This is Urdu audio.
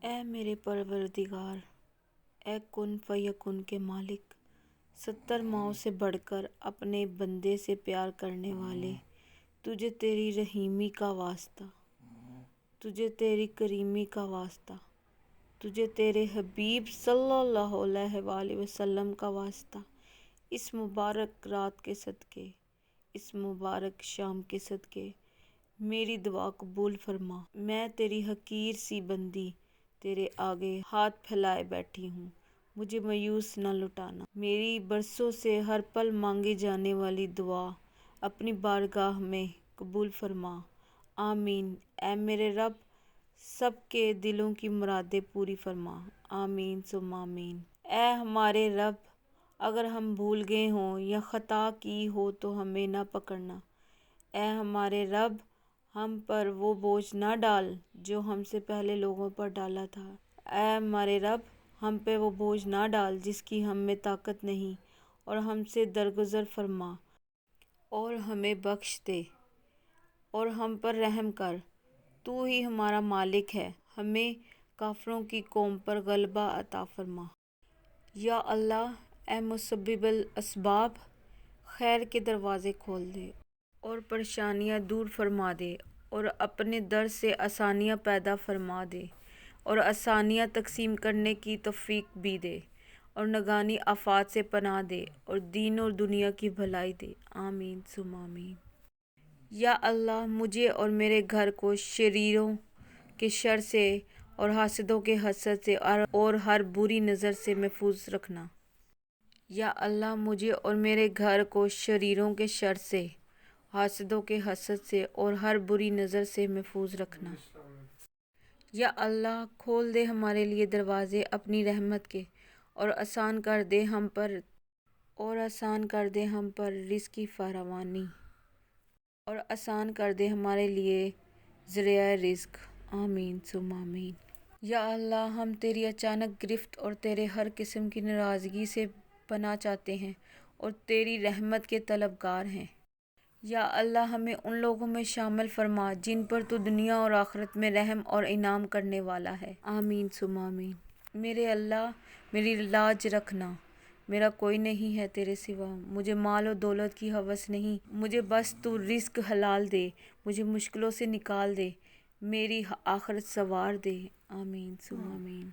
اے میرے پروردگار، اے کن فیکن کے مالک، 70 ماؤں سے بڑھ کر اپنے بندے سے پیار کرنے والے، تجھے تیری رحیمی کا واسطہ، تجھے تیری کریمی کا واسطہ، تجھے تیرے حبیب صلی اللہ علیہ وآلہ وسلم کا واسطہ، اس مبارک رات کے صدقے، اس مبارک شام کے صدقے میری دعا قبول فرما۔ میں تیری حقیر سی بندی تیرے آگے ہاتھ پھیلائے بیٹھی ہوں، مجھے مایوس نہ لٹانا۔ میری برسوں سے ہر پل مانگی جانے والی دعا اپنی بارگاہ میں قبول فرما، آمین۔ اے میرے رب، سب کے دلوں کی مرادیں پوری فرما، آمین ثم آمین۔ اے ہمارے رب، اگر ہم بھول گئے ہوں یا خطا کی ہو تو ہمیں نہ پکڑنا۔ اے ہمارے رب، ہم پر وہ بوجھ نہ ڈال جو ہم سے پہلے لوگوں پر ڈالا تھا۔ اے ہمارے رب، ہم پہ وہ بوجھ نہ ڈال جس کی ہم میں طاقت نہیں، اور ہم سے درگزر فرما اور ہمیں بخش دے اور ہم پر رحم کر۔ تو ہی ہمارا مالک ہے، ہمیں کافروں کی قوم پر غلبہ عطا فرما۔ یا اللہ، اے مسبب الاسباب، خیر کے دروازے کھول دے اور پریشانیاں دور فرما دے، اور اپنے در سے آسانیاں پیدا فرما دے، اور آسانیاں تقسیم کرنے کی توفیق بھی دے، اور ناگہانی آفات سے پناہ دے، اور دین اور دنیا کی بھلائی دے، آمین ثم آمین۔ یا اللہ، مجھے اور میرے گھر کو شریروں کے شر سے اور حاسدوں کے حسد سے اور ہر بری نظر سے محفوظ رکھنا۔ یا اللہ، مجھے اور میرے گھر کو شریروں کے شر سے، حاسدوں کے حسد سے اور ہر بری نظر سے محفوظ رکھنا۔ یا اللہ، کھول دے ہمارے لیے دروازے اپنی رحمت کے، اور آسان کر دے ہم پر رزق کی فراوانی، اور آسان کر دے ہمارے لیے ذریعہ رزق، آمین ثم آمین۔ یا اللہ، ہم تیری اچانک گرفت اور تیرے ہر قسم کی ناراضگی سے پناہ چاہتے ہیں اور تیری رحمت کے طلبگار ہیں۔ یا اللہ، ہمیں ان لوگوں میں شامل فرما جن پر تو دنیا اور آخرت میں رحم اور انعام کرنے والا ہے، آمین ثم آمین۔ میرے اللہ، میری لاج رکھنا، میرا کوئی نہیں ہے تیرے سوا، مجھے مال و دولت کی ہوس نہیں، مجھے بس تو رزق حلال دے، مجھے مشکلوں سے نکال دے، میری آخرت سنوار دے، آمین ثم آمین۔